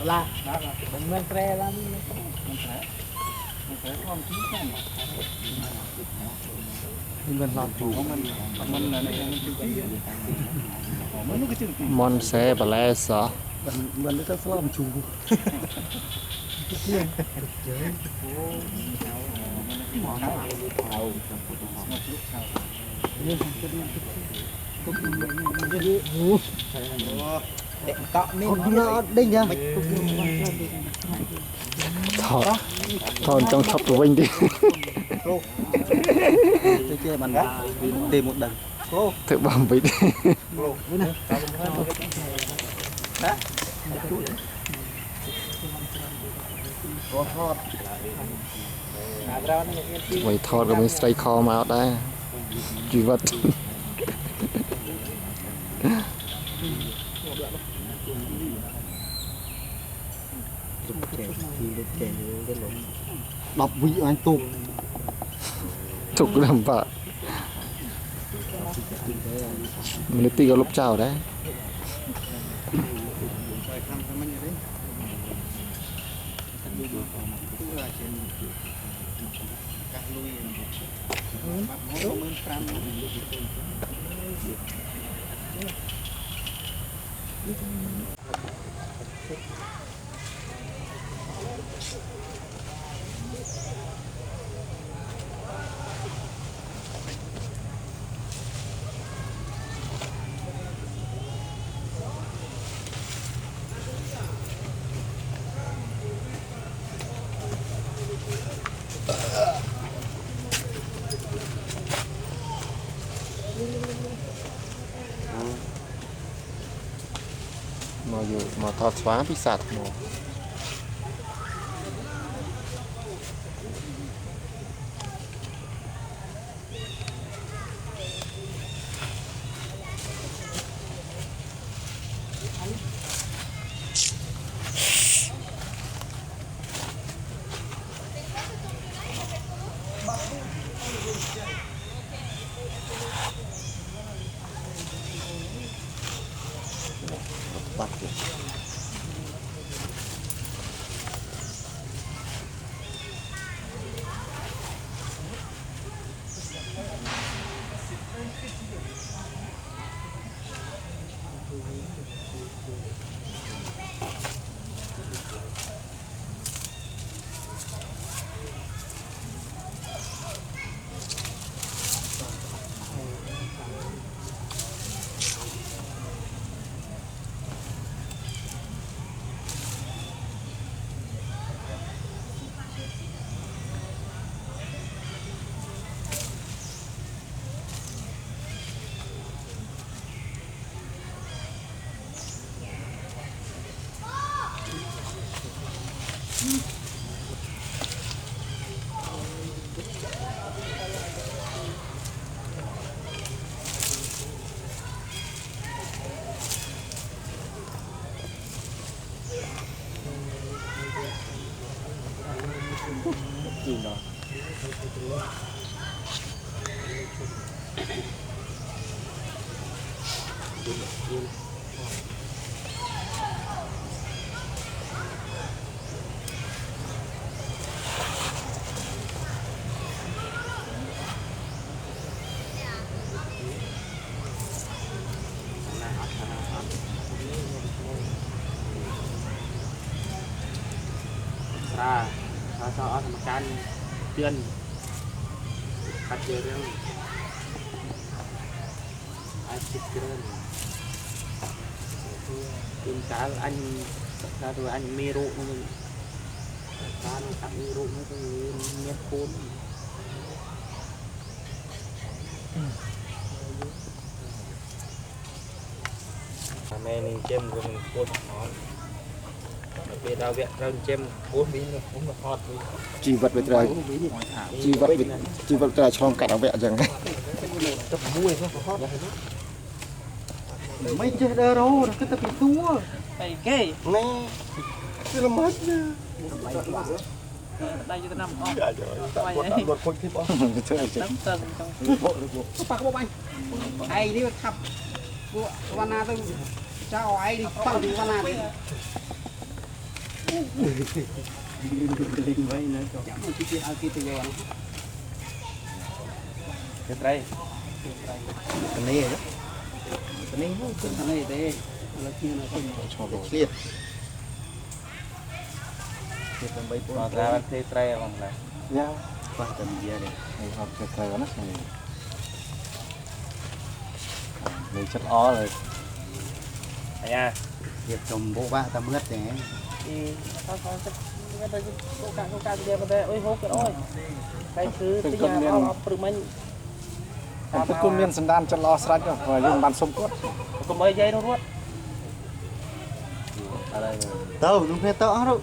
là mình tre lắm mình không chín cái mình làm chủ mình là món xe bà lê sợ mình có làm chủ thôi trong thập của anh đi chơi bàn tìm một đằng tự bằng vị đi vậy thôi rồi mình stay call mà đây truy vật đọc vị anh tục tục làm vợ mình tí có lúc chào đấy mà thọt xóa bị sạt mồ sao thằng can tiên cắt chơi đâu ai chích chơi tìm cá anh ra rồi anh mê rượu nó cá nó cắt mê rượu nó cái miết khôn mẹ mình chêm rồi mình cột nó về đào viện rừng chêm 4 bí nữa cũng là hot chi vật về trời chi vật trời trong cả đào viện rằng mấy chơi đơ đâu nó cứ tập bị tua cái này cái là mất đây cho năm con quay một con tiếp tấm tầng trong anh ai đi khắp Vana tôi chào ai đi bằng đi Vana đi linh vậy nữa chẳng một chút ao kia từ giờ cái đây cái này đó cái này cái này thế là kia nó không cho đồ liệt mà ra bên thế trai bằng này nha qua tầm giờ đây học cái trai nó này chất ó rồi nha việc trồng bộ ba ta mướt thế thì sao cái đây cô cả bây giờ ôi hốt cái đó cái thứ bây giờ nó bự mình cái cung miền sân đan cho lo sạch rồi dùng bàn sông cốt có mấy giây nó ruột đâu đúng thế to đâu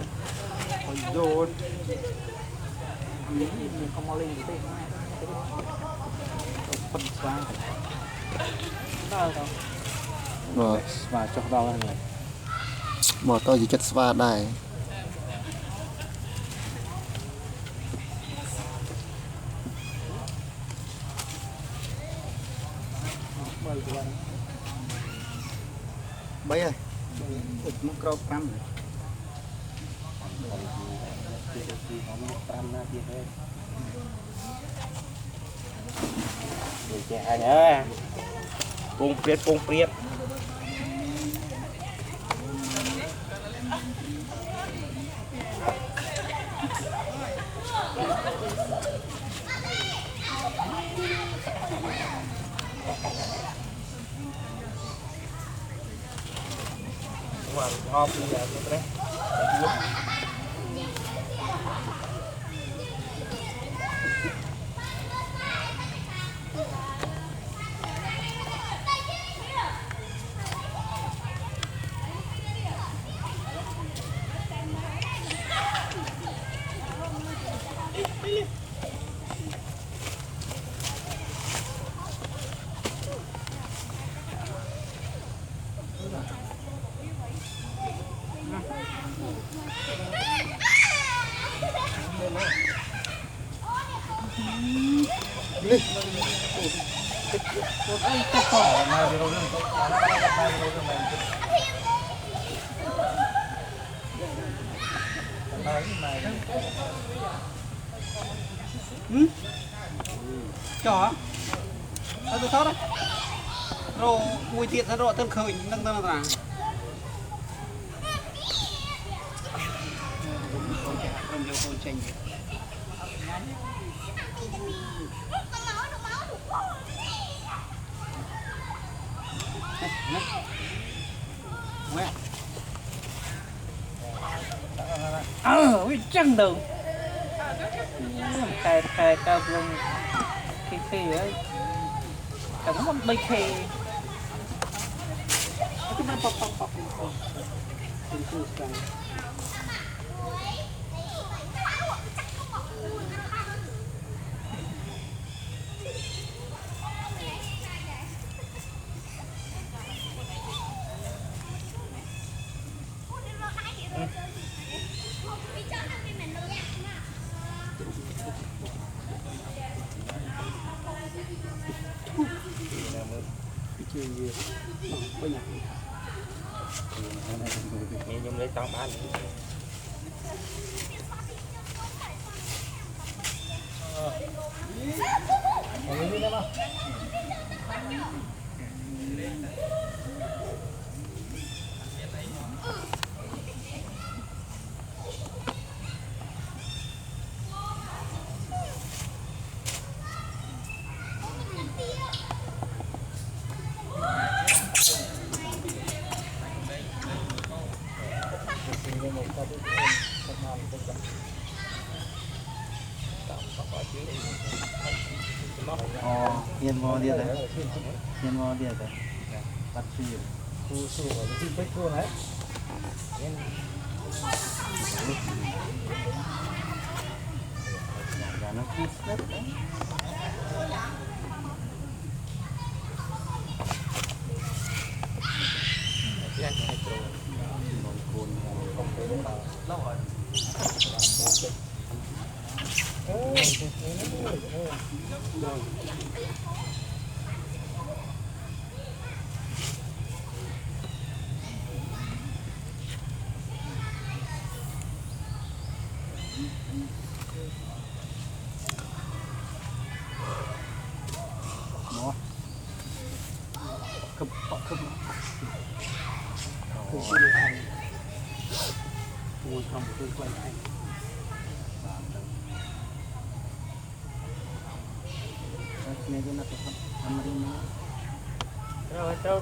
rồi không mau lên thì phân xóa đó rồi và cho đau này mà tôi chỉ chất spa đây bây giờ một crop cam này để chè nhớ cung priết hộp như vậy đấy chó tôi thoát đấy rồi mùi tiệt ra rồi tân khởi nâng tân là chăng đâu khai cao luôn khi ấy cảm nó bay khê cái nó pop nhung lấy tao bán hiền mò điệt đấy hiền mò điệt đấy bắt phi nó kít rất đấy khập khập ngồi trong một cái quay anh này cái nó có làm gì nữa rồi trâu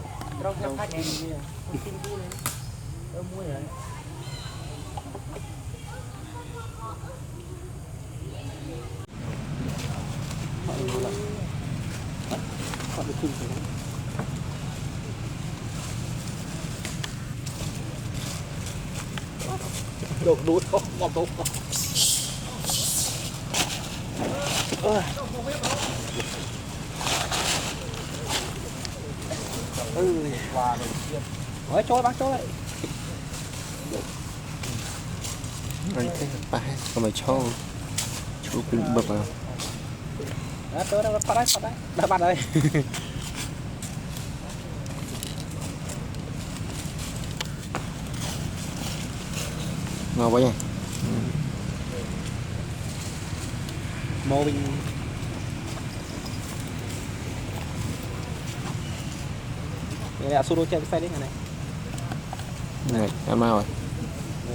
theo khách này xin vui này mua rồi họ được chung rồi được đuối không một tốt qua rồi hỏi trôi bác trôi lại anh thấy ba còn mày cho chú cũng bực vào đó tôi đang bắt đấy đã bắt đây ngon quá nha mô mình đây là solo chơi cái xe đấy này này ăn mau rồi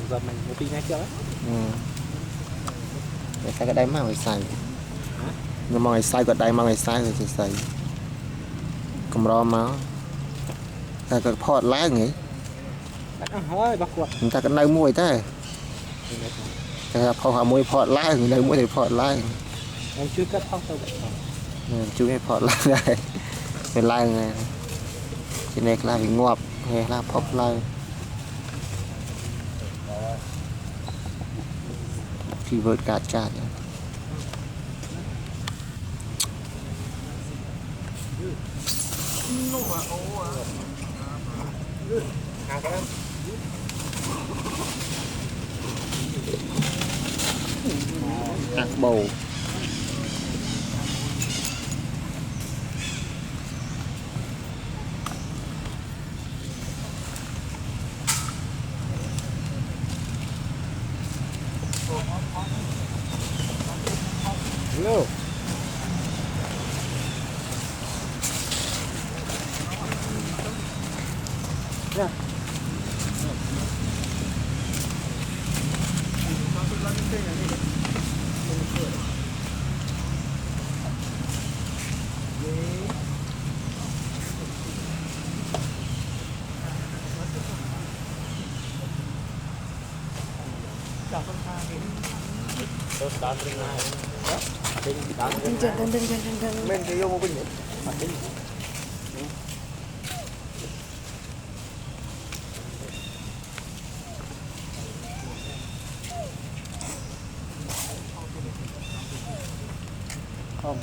giờ mình một tí ngay chưa đấy để cái đây mà mày xài nhưng mà mày xài cái đây mà mày xài rồi thì xài cầm ro máu cái phọt lá nghĩ đã hỏi bác quật người ta cái nơi muối thế cái phọt họ muối phọt lá người nơi muối thì phọt lá em chưa cất phong sâu chú nghe phọt lá đây cái lá này trên này là bị ngọt nghe là phọt lá thì vượt cả chả ác bầu Hello. Yeah. bên cái yêu một bình Không.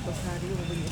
Có xa đi bên này.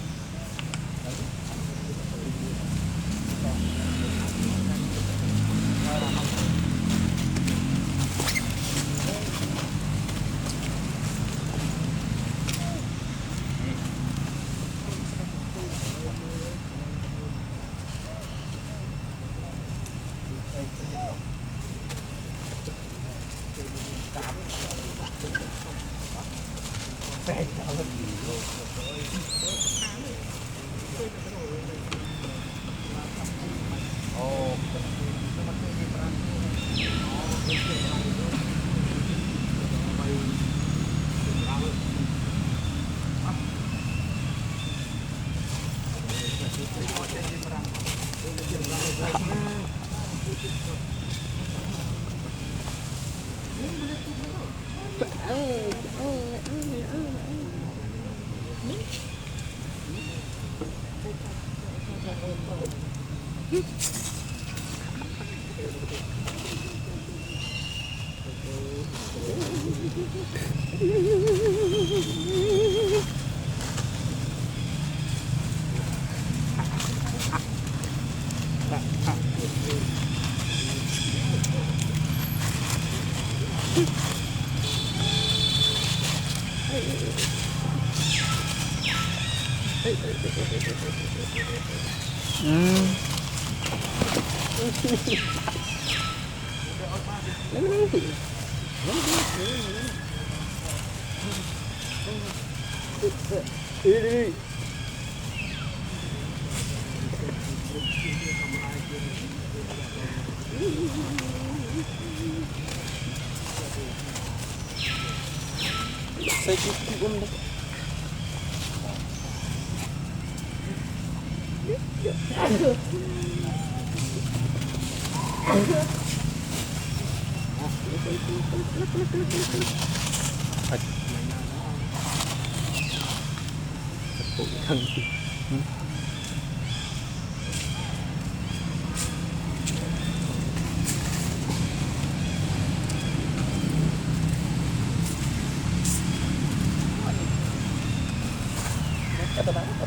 Saya cuci pun dah. Kata mana?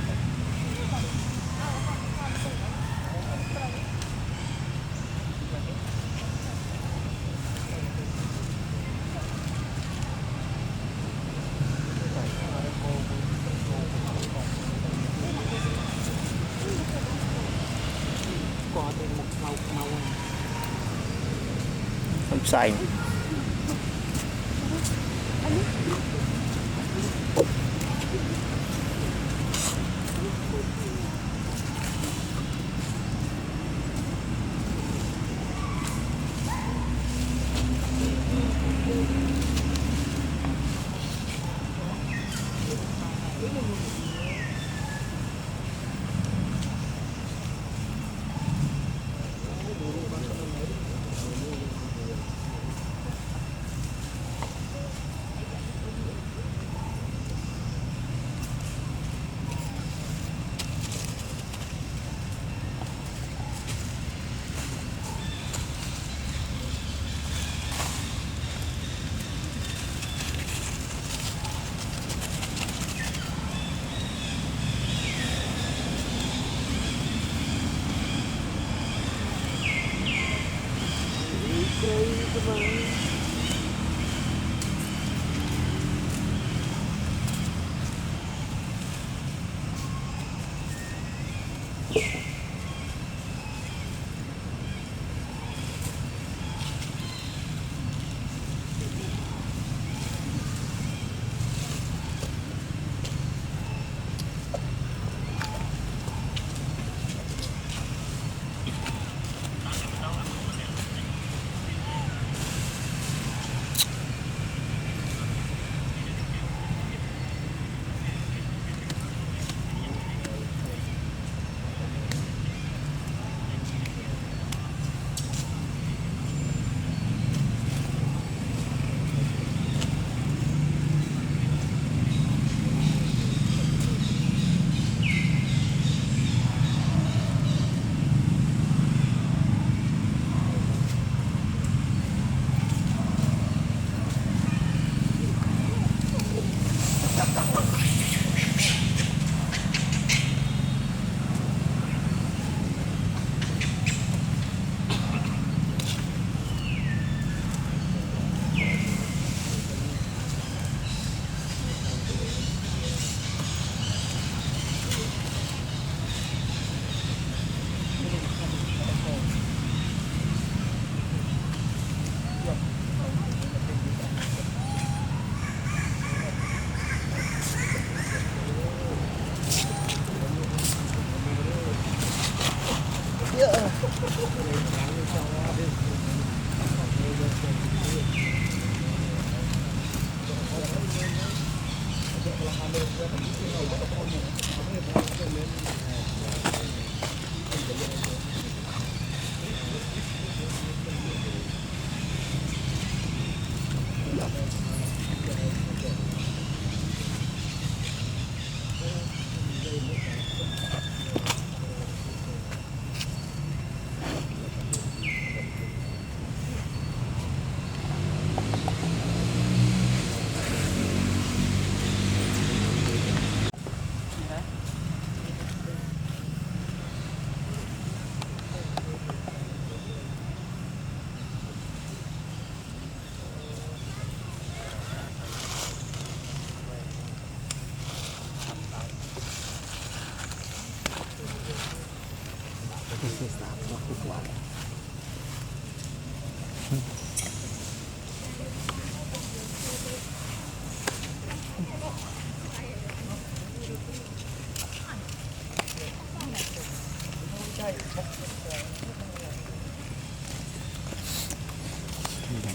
Không xài.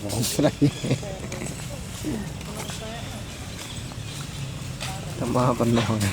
อะไรทำมาเป็นน้องไง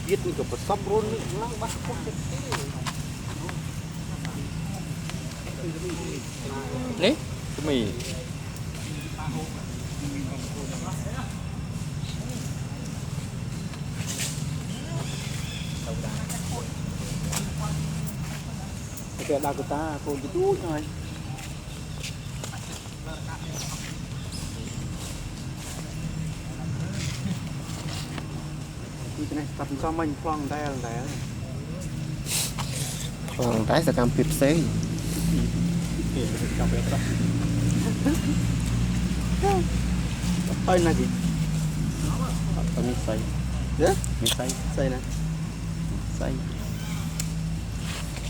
viết như kiểu một sắp rôn lăng bắt không được đấy mì cái đào của ta cô chỉ chút thôi cái này tập cho mình phong đây là đấy phong tái sẽ cam tuyệt xế ơi là gì mình xây mình xây này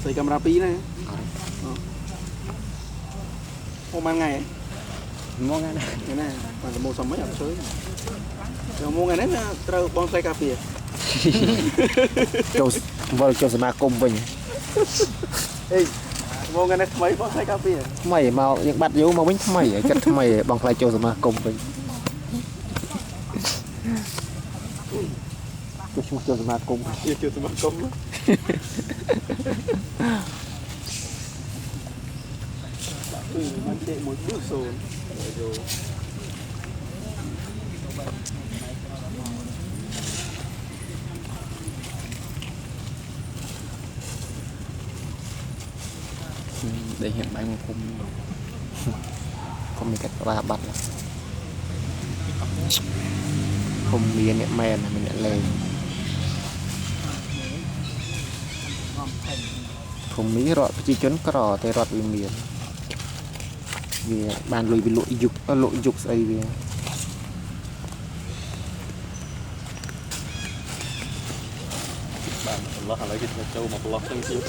xây camera pi này hôm ăn ngày mua ngay này cái này còn là mua xong mấy hôm sớm rồi mua ngày đấy là trâu bonsai xây cà phê cho mà cùng mình ê mua ngày này mấy bonsai xây cà phê mày mà những bạn yếu mà mình mày chất mày bằng lại cho mà cùng mình cho mà cùng cho mà cùng mình chạy một bước rồi để hiện bánh khôngมีcách ba bắt không miềnเนี่ยแมนมันเนี่ยเลยผมมีรอดจีจนกรอแต่รอดวิเมียนvì bàn lùi bị lội dục xây vì bạn Allah lấy cái châu một lọ xanh chiếu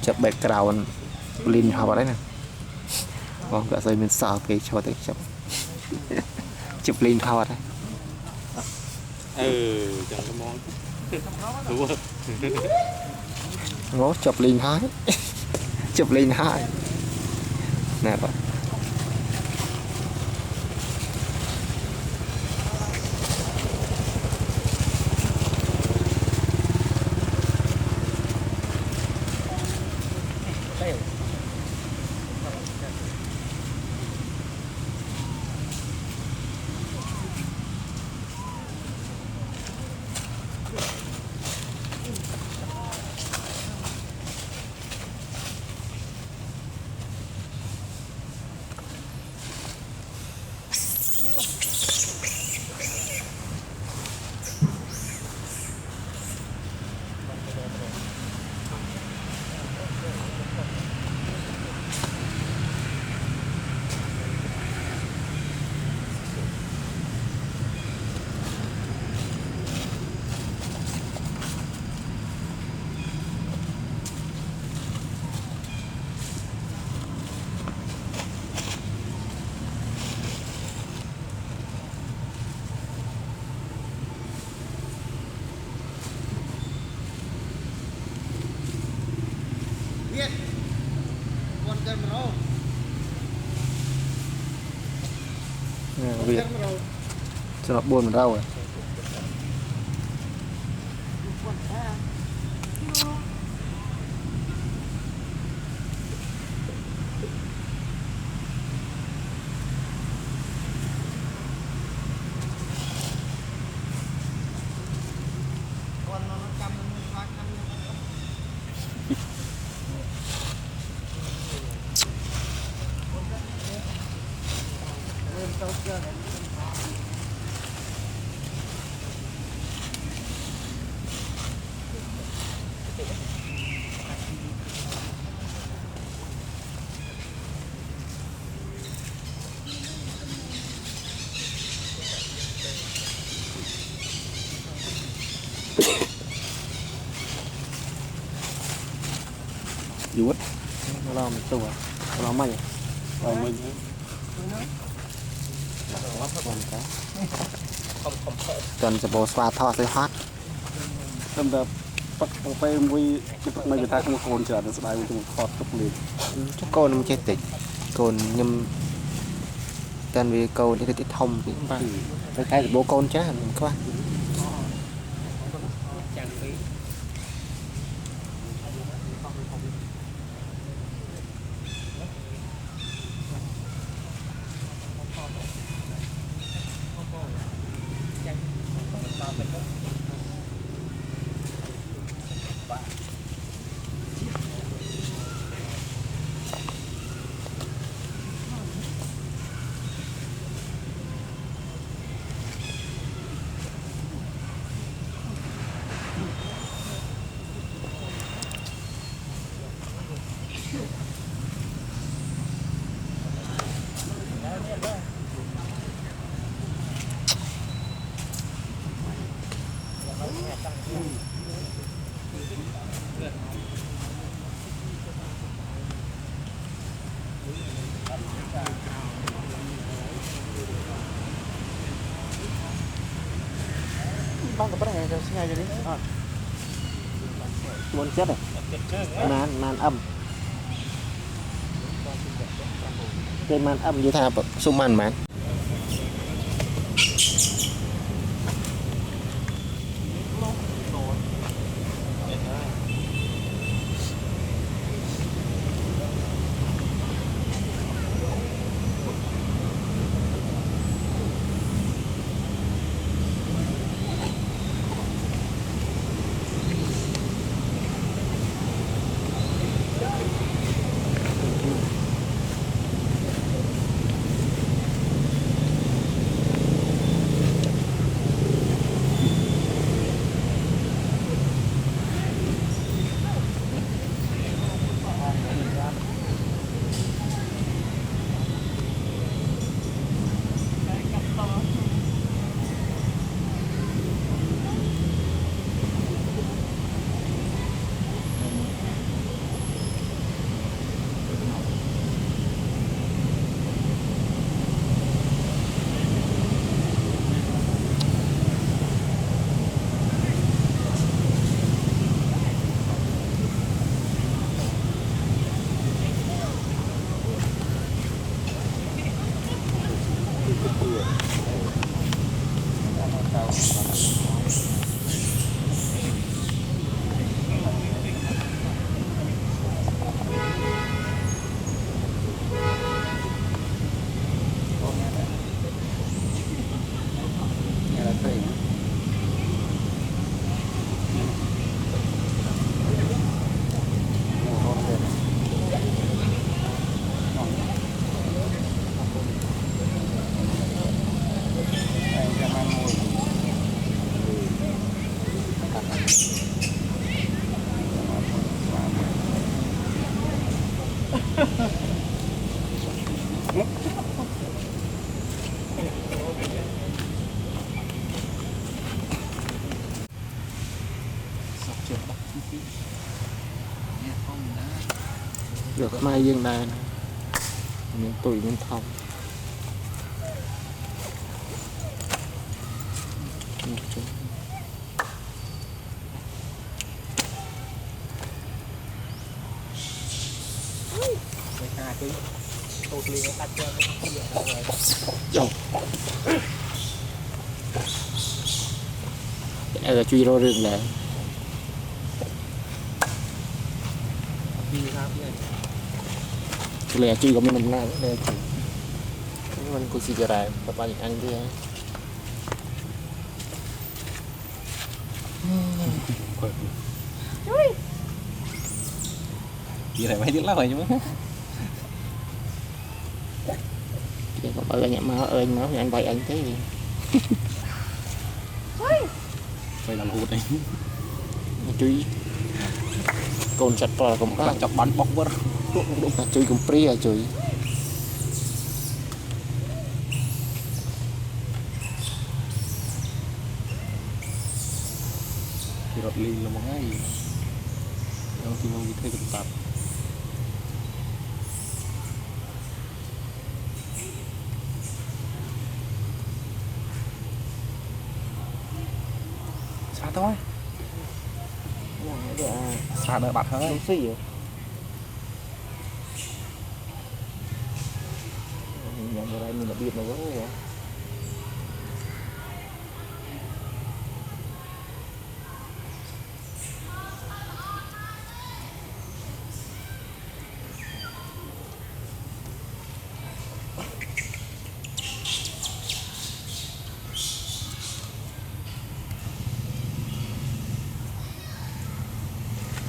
chập bẹt cào linh học đấy nè còn cả xây mình xào cái cho tới chụp linh học đấy chẳng có món đúng không ngó chụp linh hái chụp linh hái nè bạn việc cho nó buồn rau rồi dúa nó làmตัวnó làm gì làm mình cầnจะโบสวาทอดเลยฮอตตั้งแต่ปักไปมุ้ยจะปักไม่กระทะมันโคนจะสบายมันจะทอดกับเลยทุกโกนมันจะติดโกนยำแต่วีโกนที่ติดทอมไปใกล้กับโบโกนจ้ามันก็ว่าbăng cái này cho ngay cho đi muốn chết rồi màn âm cái màn âm như thà sung màn màn được mai dương đài này miếng tủi miếng thòng tụt liền tắt cho nó chui rô rừng là lẹ chui có mình làm lẹ chui mình cũng xì ra và bao nhiêu ăn kia gì này mấy tiếng lâu rồi chứ chứ còn bao nhiêu máu ơi máu thì anh bay anh thế gì phải làm hụt đấy chui con chặt to cũng có chọc bắn bọc vỡ chui cũng pri à chui thì rọt ly là một ngày thì mình thấy cái tập xa thôi xa đợi bạc hơi xí vậy nhận vào đây mình là biết nó quá rồi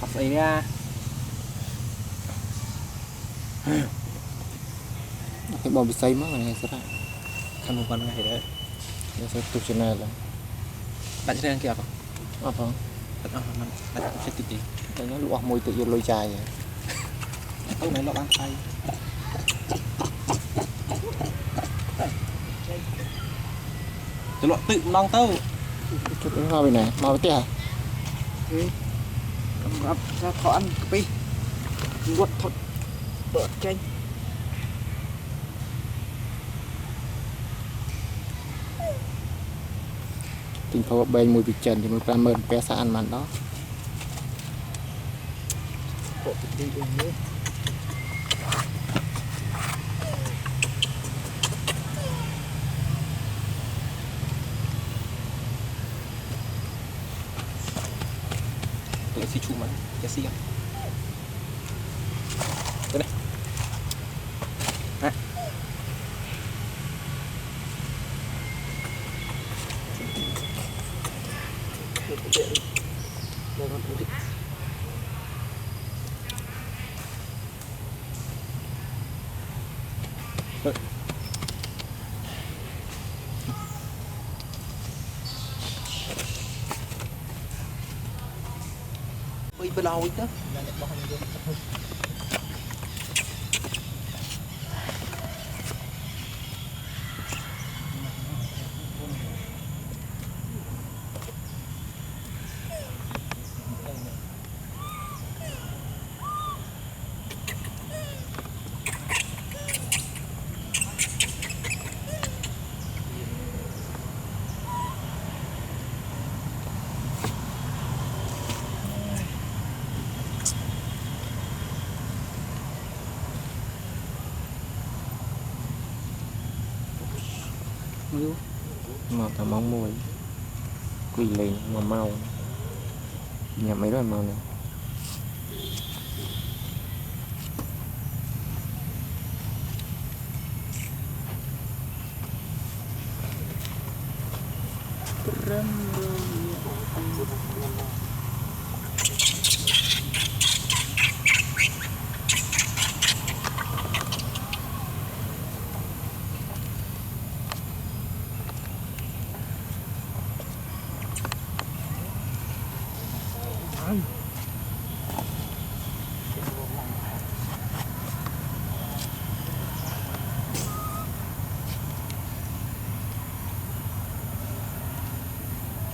học gì nha cái bò bị xây mất rồi này sao ra không một con ngày đấy nó sẽ tụt trên này là bạn sẽ đang kẹo không không mình đặt sẽ tịt tịt cái nó luộc môi tự nhiên lôi chai vậy câu này nó bán tay tôi loại tự non tâu chút nữa mau bên này mau với tia gặp ra thọ ăn pi quật thật bớt chanh tình phao bên mùi bị trần thì mình ra mơn pe xa ăn màn đó tôi sẽ chụp mà cái gì cái này à. Ui, bên lâu đó. màu thà móng môi quỳ lên màu màu nhà mấy loại màu này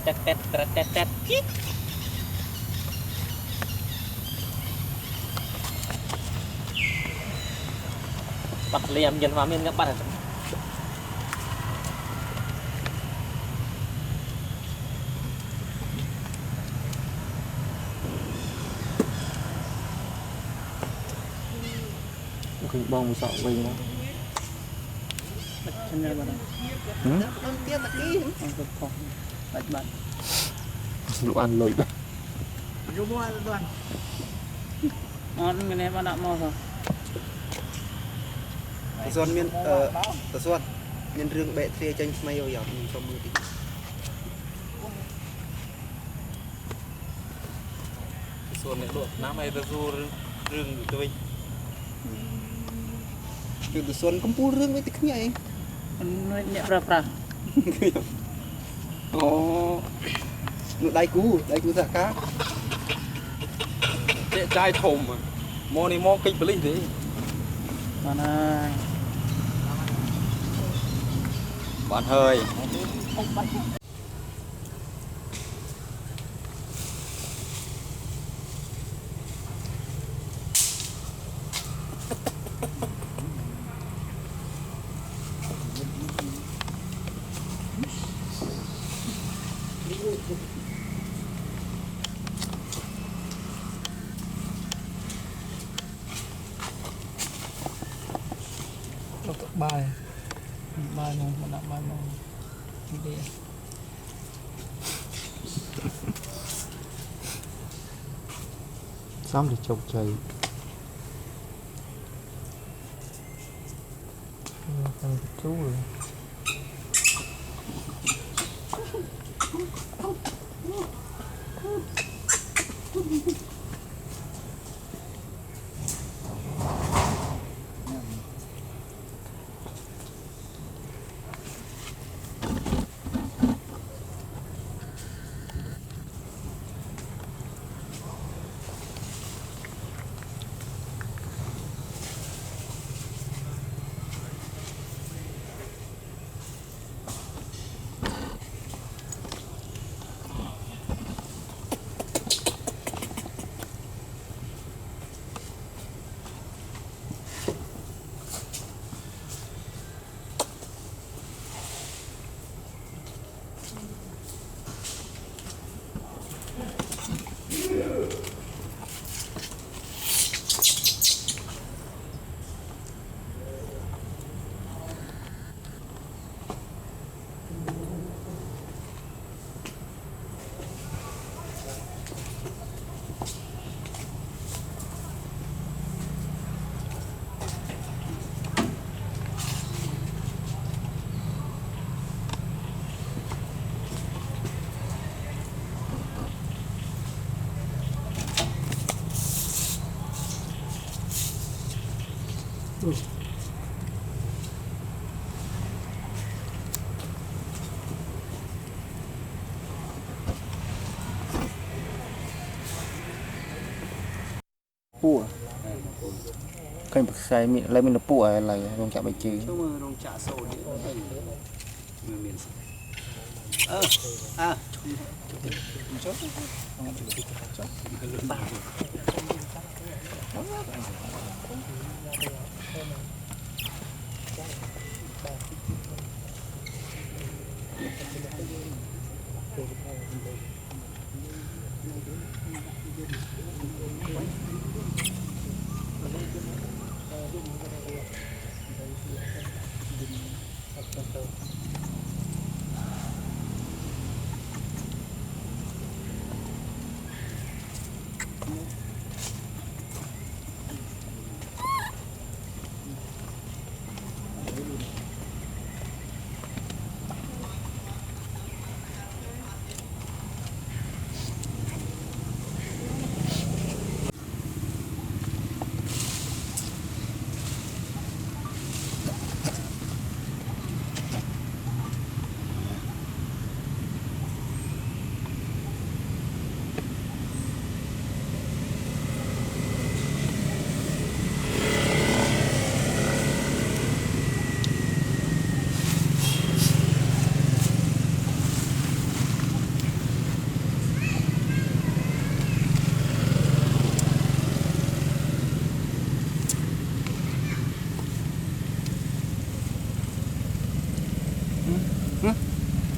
tét tét tét tét tét bắt liam dân vào miền các bạn bong sọ quên đó chân ra vào đây Đơn tiết là ký cực khổ bạch bạch lũ ăn lội đó Vô mua đoàn ngon cái này bạn đã mua rồi Xuân miên Xuân miên rương bệ thê chanh mây ở dọc cho mưa tí xuân này luôn năm nay tôi du rừng tôi từ Xuân cũng pu rương với tí khnya anh nó nhẹ ra ra Ồ Nụ đai cú giả cá chạy trai thùng mà mò này mò kinh lý thế bạn ơi bạn hơi bài bài nó bạn đã bài nó đi xong thì chọc trời chú rồi pua cái bậc sai mình lấy mình là pua là không chạm bài chữ Cho mơ rong trả sổ đi Mưa miền à Chốt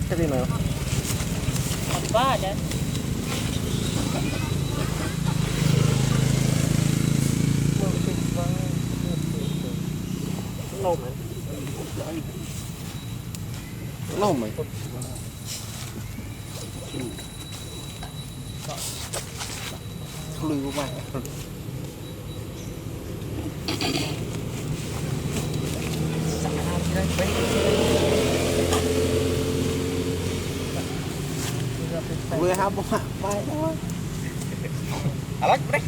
cái gì nào ba chứ lâu mày lùi qua vừa hấp vai đó Alex đấy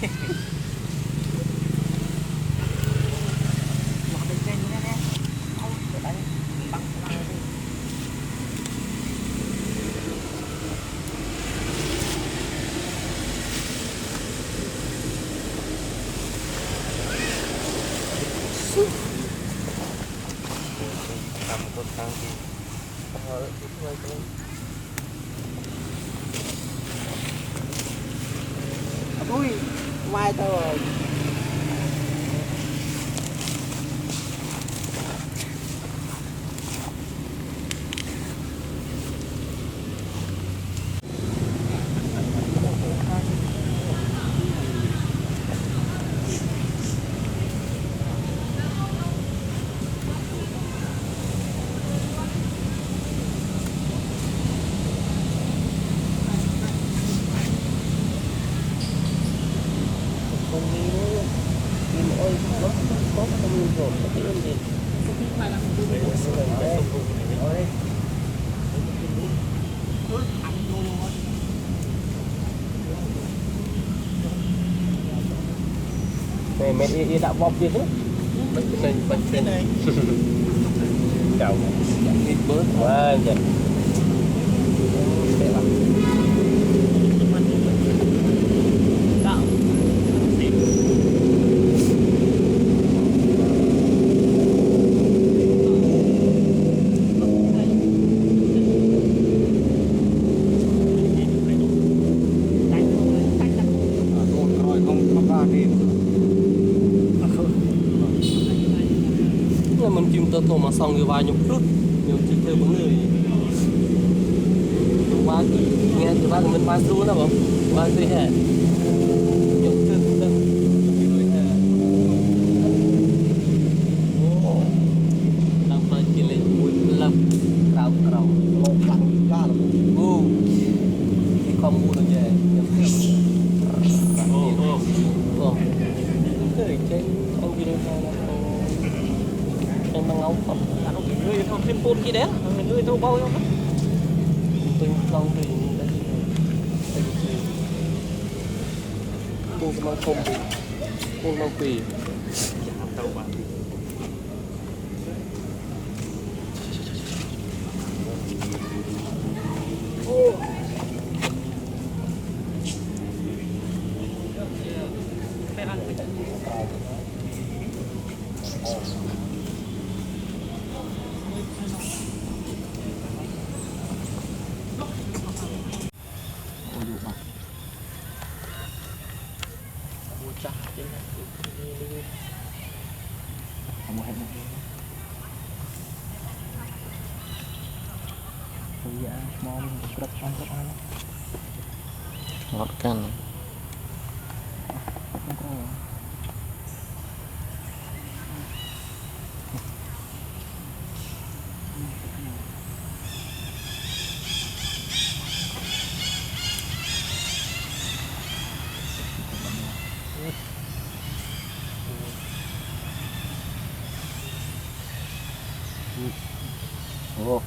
làm một con tăng thì ui mai tao rồi Mẹ mẹ đi đạo bọc gì thế? Bánh xe này. Chào. Ít bớt. Vâng, dạ. mình chim tơ thô mà xong người vài nhục rút nhiều chỉ theo vấn người qua nghe từ ba mình ba luôn đó không ba tươi hè nhục chân chân làm phải chỉ lấy mũi lâm rau rau lột lăng ra là ô thì không mua được về ô cái trên ông đi đâu em đang ngấu không người không thêm phun gì đấy người thâu bao không tôi không thì cô mang không thì cô mang quỳ tàu bạn ngọt canh ồ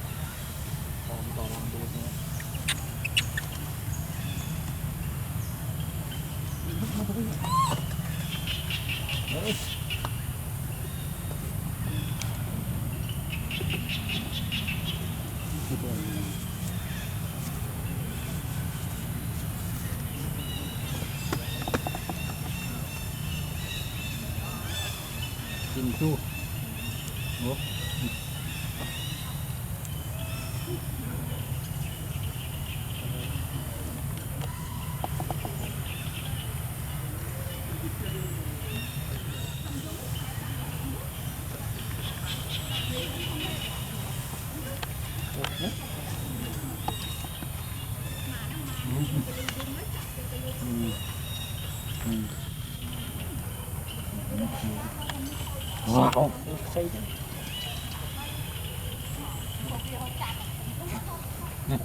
Pintu. Oh. wow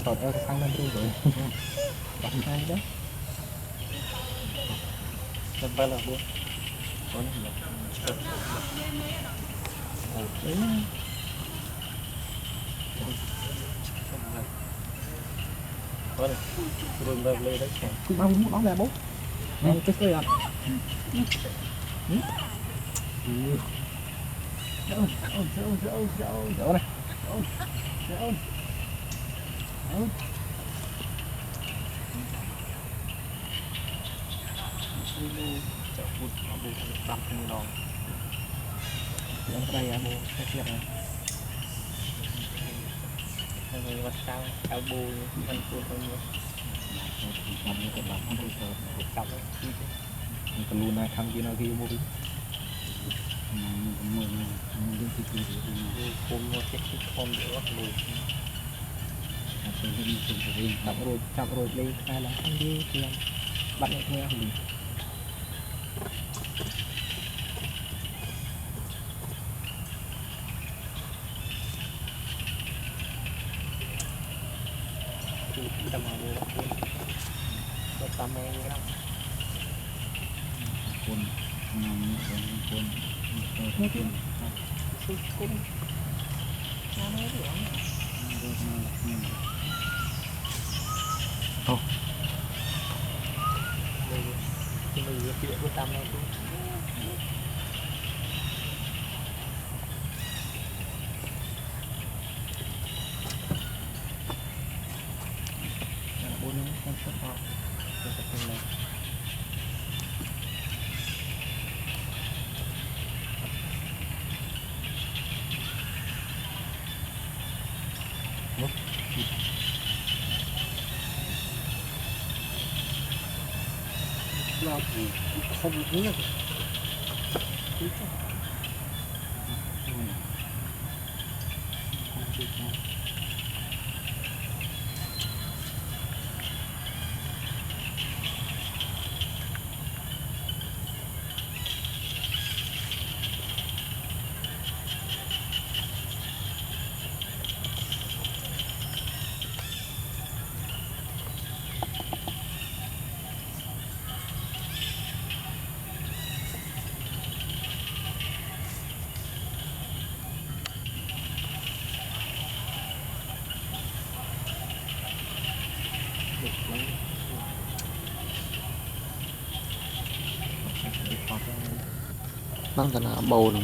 thọt eo sang lên rồi bắn hai đó lên bay là buông có này đấy có này rồi lên lên đấy cứ bao muốn bóng ra bố cái cười à đỡ này đập như đòn đây à bố cái chuyện này người bắt sao áo bù mình cuốn thôi nhé làm như cái đập không được rồi cặp cái luôn này thằng kia nó ghi mua đi cuốn một cái con nữa lùi chạm rồi lên khai là ăn đi thì bắt được theo mình kita mau pertama yang orang pun mungkin sukum mana itu ya oh ini tidak pertama itu không biết năng cái nào bầu này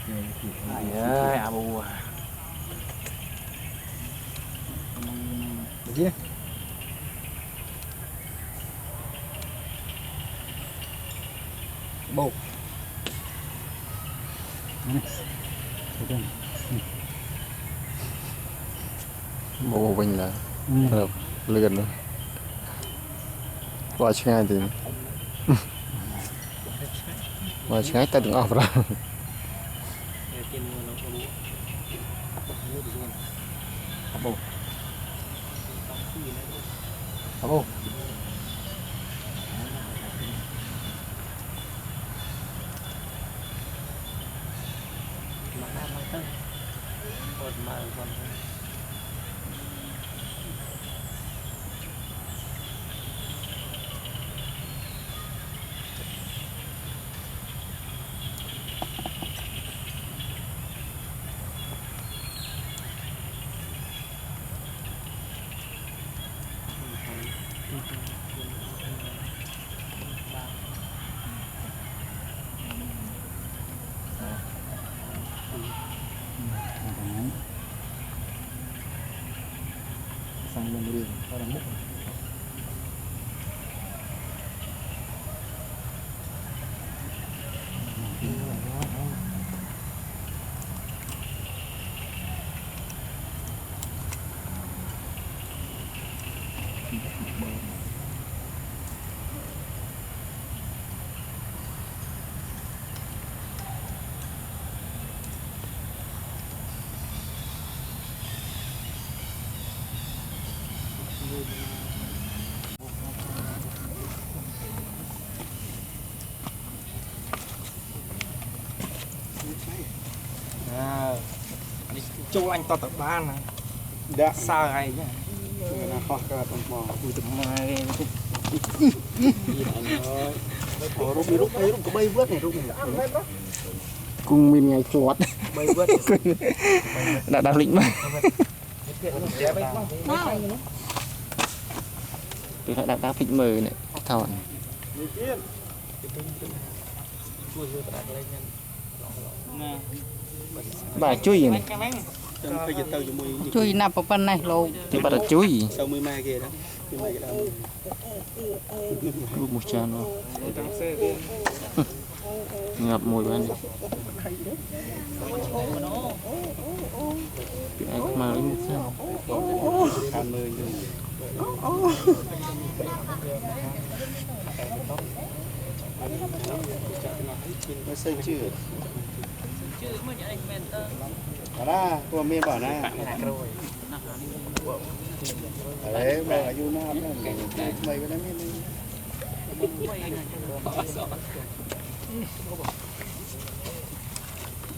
ơi à bù gì bù bù bình là lượn luôn qua ngay thì qua ngay ta đừng off ra bù bù sang bên đường có đằng múc châu anh to tập ba này đã sao hay nhá là khó cả tầm mò cùi tầm mai rút có bay vớt này rút này cùng mình ngày chuột bay vớt đã đặt lĩnh mà tôi đã đặt phịch mờ này thọn bà chui gì này chui nằm ở bên này lô thì bà đã chui gì sau 10 mai kia đó lúc một chân luôn ngập mùi bên này mà lấy một sao nó xây chưa đó cô miên bảo nè đấy bà ở du nam đó mày cái đó miên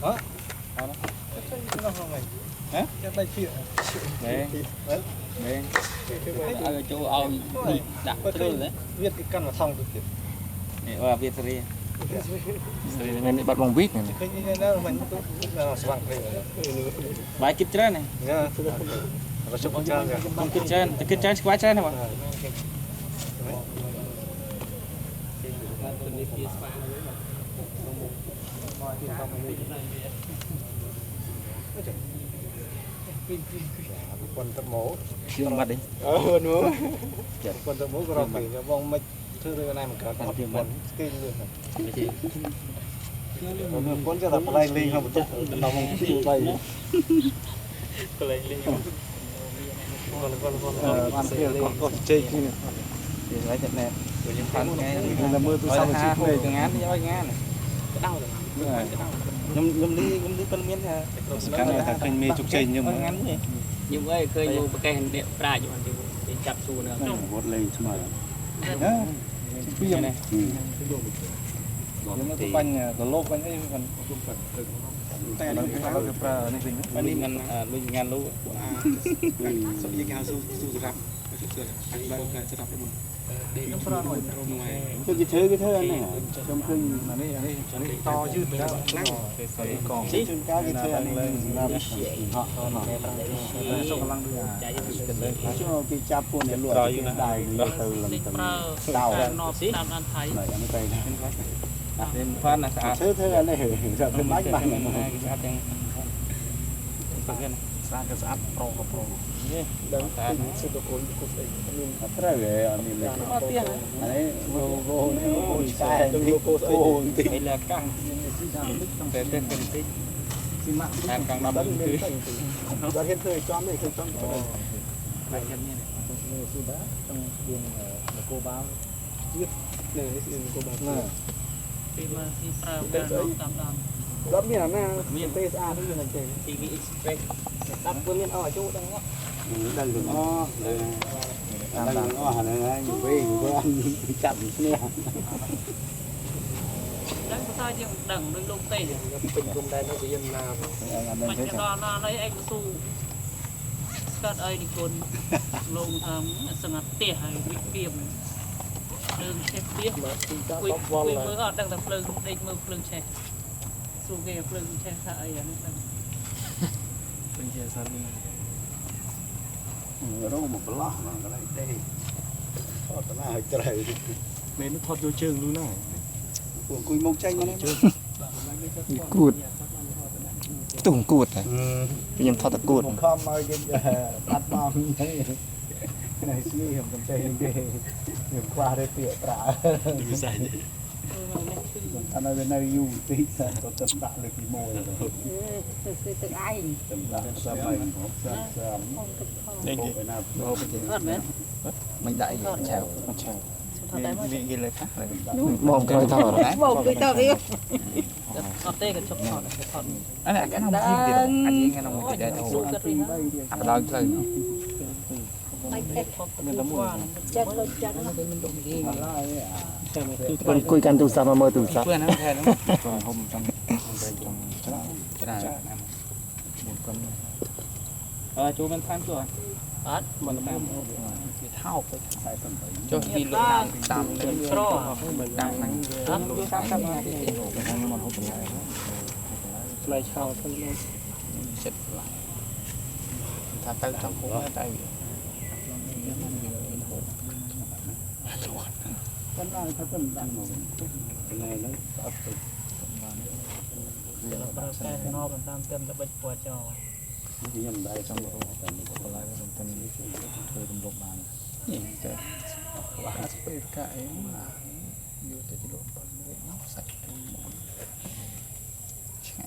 đó nó không mày hả cái tay kia nè ở chỗ ông đi đặt cái đấy viết cái căn mà thông được kìa nè và Việt Nam nên bắt bằng viết này cái đó mình cũng là soạn này bài kịch trên này nha và chụp trang không kịch trên quá trên này mà quân tập mổ chưa mặt đi nữa quân tập mổ củaเราthì vòng mạch thứ này mình có tiền quân kinh luôn quân cho tập play linh không một đầu mông play play linh con kia con chơi kia thì lấy chậm nè rồi những phần nghe là mưa tôi xong ha về từng án đi cho nghe này cái đau rồi nhâm đi phân miến ha cái này thằng khinh mê trục trình nhưng mà ngắn vậy nhưng ấyเคยอยู่ประกันเนี่ยปลาอยู่มันที่จับสูเนอะ một ly chứ mà đó bây này nhưng mà tôi banh là lốp banh ấy còn tay nó cái pháo cái này tính banh đi ngàn mình ngàn lô sắp đi cao su rập anh bao cái sẽ rập được cái thứ này trong khi mà đây to chứ lắc còn trên cao cái thứ này họ xong lăng đi chứ cái chắp của này luôn đài từ lần ប្រើ đào ណោបតាមអានថៃ này anh tay này เป็นฟันนะสะอาด ซื้อเท่านั้นเลยจะเป็นไม้บ้าน สะอาดยังเป็นกันสะอาดก็สะอาดโปร่งก็โปร่งนี่เดินสะอาดสุดโคนกุศลนี่ อะไรเลยอันนี้เลย มาเตี้ยนะ อันนี้โบนี่โบใช่ตรงโบโอ้ติ ไอ้เลือกังแต่เต้นเป็นติ๊กทางกลางดำคือ เราเห็นเคยจอมเลยเคยจอม ไปกันนี่ สุดาต้องเรียนโกบ้ายึดเนี่ยนี่คือโกบ้า ปีมาที่เปล่าการตามด รถมีหน้ามีเฟสอาร์ที่อยู่ในใจ ำ TV Express รับเพื่อนเอาจุดังวะ ดันหลุดอ้อเลยดันหลุดอ้อหันเลยนะอยู่เว้ยอยู่เพื่อนจับเนี่ย แล้วก็ใส่ยังดังด้วยลงเตะ เป็นกลุ่มใดไม่จะยันนา มันจะนอนอะไรไอ้กูสู้ก็ไอ้ดิคนลงทำสงัดเตะให้วิเปียมเดินเช็คเตี้ยคุยมืออดดังแต่เพลิงเด็กมือเพลิงแช่สู้เกย์เพลิงแช่ท่าไอ้ยังไม่ตั้ง เป็นเชียร์ซาลี รู้หมดปล้อมันก็ได้ได้ทอดหน้าใจ เมนูทอดโยเชิงรู้หน้า คุยมองใจมัน กูดตุ่มกูดเลยยังทอดตะกูด ผมข้ามมาเย็นตัดมาให้ในซีผมจำใจเด็กเดี๋ยวคว้าได้เปียตรา ดูใส่ อันนั้นเป็นนายยูตีสันก็จำได้เลยกี่โมงเลย คือตึกไอ้ จำได้สมัยผมสาม เด็ก ไปหน้า โอ้ไปเจอ เอิ้นแม่น ไม่ได้แชว ใช่มีกินเลยครับ มองคอยทอด บอกไปต่อไป ทอดเต้กับชกทอดทอด อันนี้ก็น้องพี่เดียวอันนี้ก็น้องพี่ได้ทั้งหม สู้ ด กันเลยนะ อันเราเลย ไปเก็บ พบกันว่า จัดรถจัด คนคุยกันตูสามาเมื่อตูสา เพื่อนนั่งแทนก่อนผมต้องจะได้จูเป็นท่านตัว อัด มันตาม เท่าไป โจ้ที่ลูกตามเลย ครอ ตามนั้น อัด ดูตามกันมาที่มันหุบไหลไหลชาวทั้งนั้น เสร็จละถ้าตั้งทั้งคู่ได้ ก็ได้ถ้าเป็นดังหมดเป็นไงแล้วอัพไป เดี๋ยวเราประกาศนอกกันตามเต็มแล้วไปปวดจอ ที่ยังได้ต้องรู้แต่ไม่ คนร้ายมันเป็นเธอเป็นโรคบานนี่แต่ว่าสเปรย์กายอยู่แต่จะโดนปนเลยใส่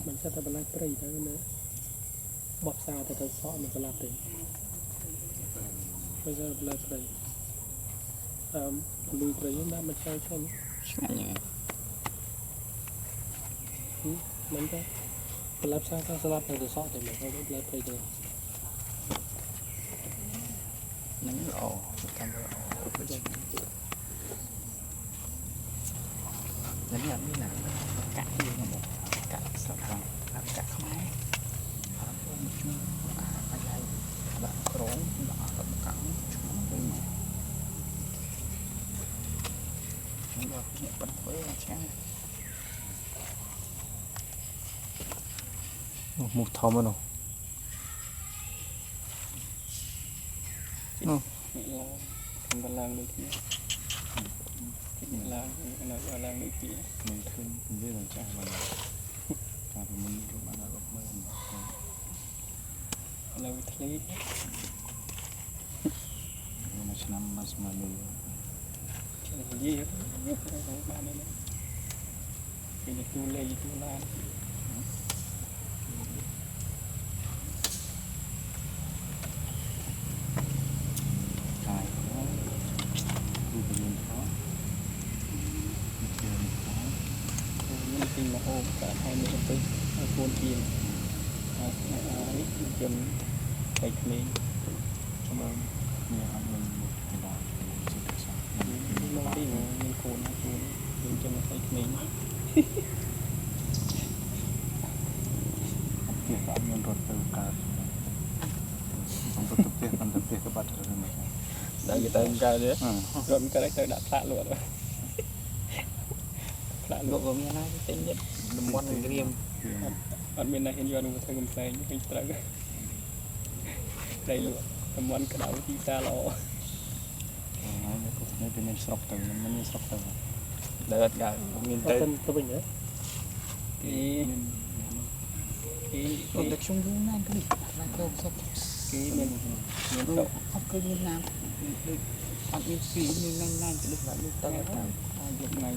มันจะทำอะไรปรีได้ไหมบอกซาแต่ตัวซ้อมันก็ลาเต็มไม่ใช่อะไรปรีลุยปรีนั่นมันใช่ใช่ไหม ใช่ยังไง มันก็รับซาก็สลับไปตัวซ้อแต่มันก็ไม่ไรปรีเลย นั่นอ๋อทำแล้วนั่นอย่างนี้นะกะที่มันบอกกะสักครั้งกะเข้ามาครับผมช่วยอะไรแบบโครงแบบกับกังช่วยไปมามันแบบเนี่ยปัดเฟ้อใช่หมูทอมมันหรอ ทำกันล่างเลยทีกินล่างอะไรก็ล่างเลยทีมันขึ้นเป็นเรื่องจ้ามันจ้ามันรู้มันอะไรก็ไม่เราทะเลมาชนะมาสมาเลยยี่มาเลยนะเป็นตัวเล่ยตัวล่างจริงมาโอ้แต่ให้มันไปโคนกินนี่จนไปคลีนชั่วโมงเนี่ยครับมันหมดเวลาสุดท้ายลงที่มันโคนจนไปคลีนเกี่ยวกับเงินรถเติมการผมก็ตุกเตี้ยมันตุกเตี้ยกับบัตรอะไรไหมได้กี่เติมการเยอะรถมันก็ได้เติมดับพระหลวดพระหลวดผมยังไงเต็มยัดวันเรียมอันเป็นนายเห็นยอดมันก็เติมกำแพงให้ตรังได้หลวดทำวันกระดาษที่ตาเราไม่เป็นสอบเติมมันไม่สอบเติม đợt rồi mình tới tôi bình nữa còn được chung với nam cái gì là câu sắp cái mình học cơ như nam được học như phí như nam được lại được tăng được ngày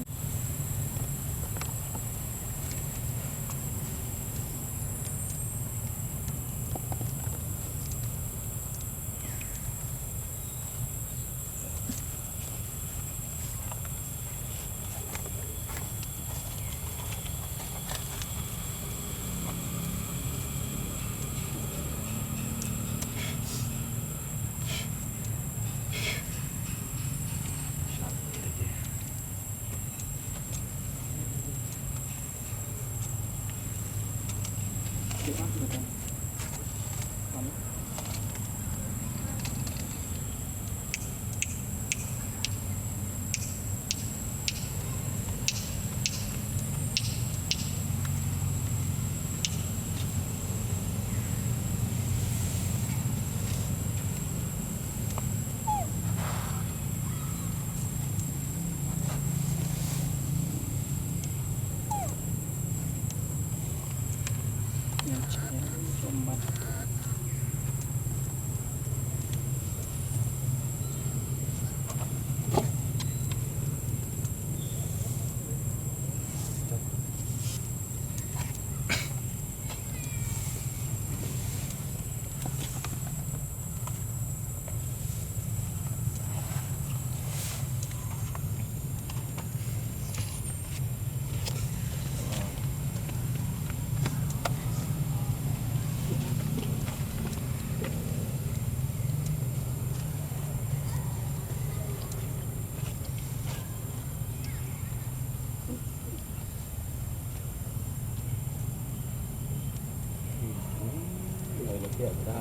kiểu ra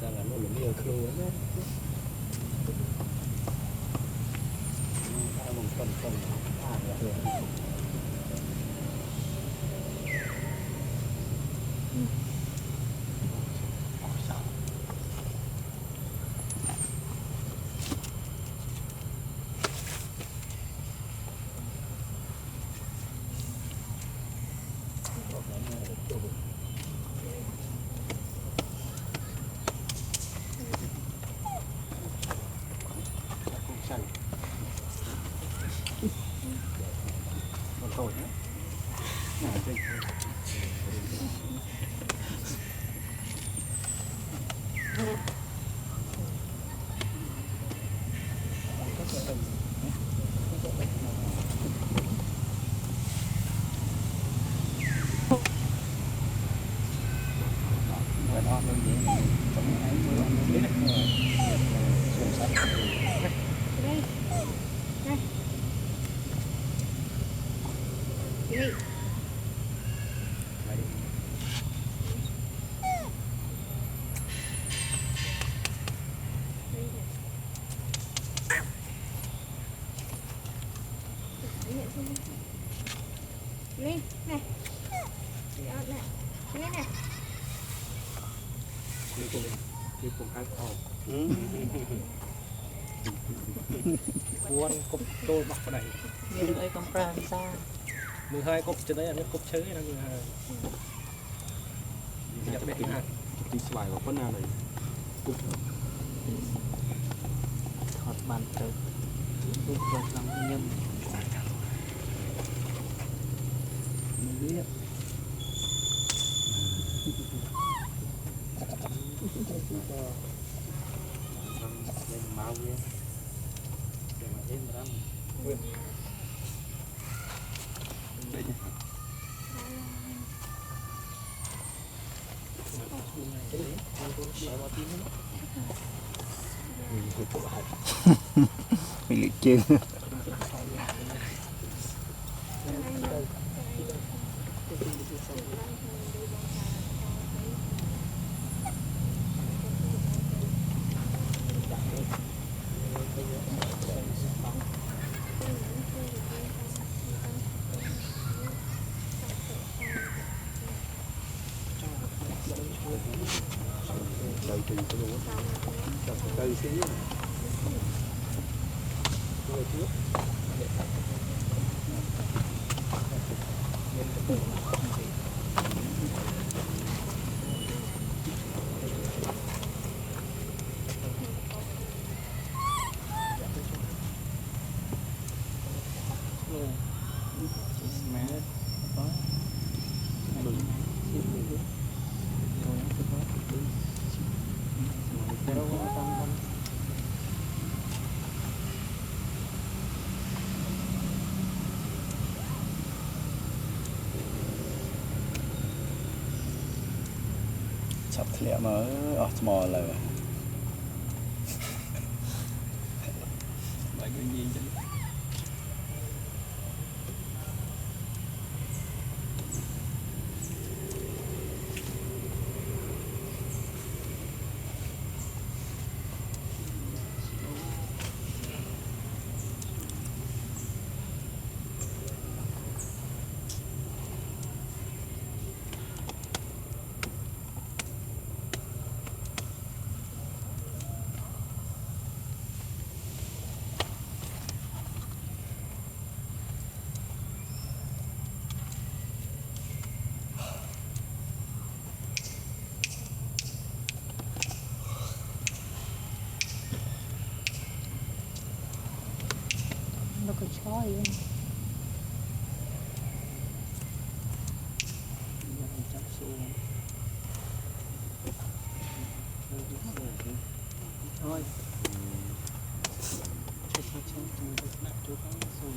ra là nó nhiều khâu đó một phần là Lên này. Lên này. thì cũng ăn ổn cuốn cục tôi bọc vào đây như ấy con pram ra 12 cục trên đấy là cục chơi là 12 nhập để hạt tí xoài vào phân nào này cục thọt bàn từ cục vật lòng nhâm mình biết máu kia để mà thêm răng mình lại chơi từ xíu chặt lẹ mà ở mò là bài cái gì chứ nó có chói vậy thôi chỗ đó rồi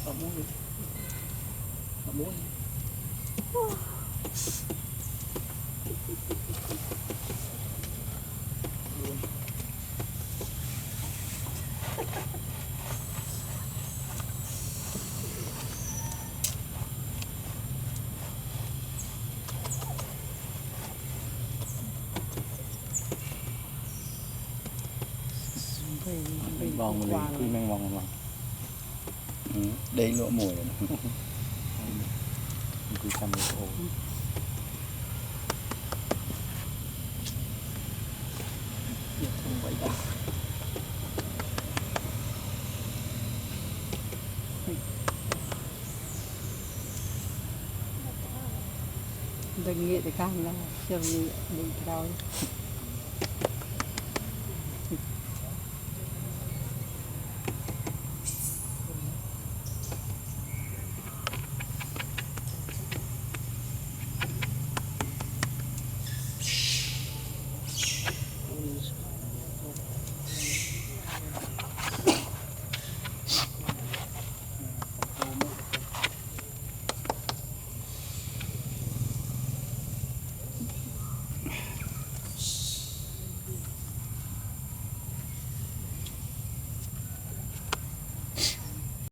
ở mũi ở mũi vòng lên quy men vòng mà đây lỗ mùi rồi quy xăm lỗ không vậy đâu đừng nghĩ thì càng là xem đi rồi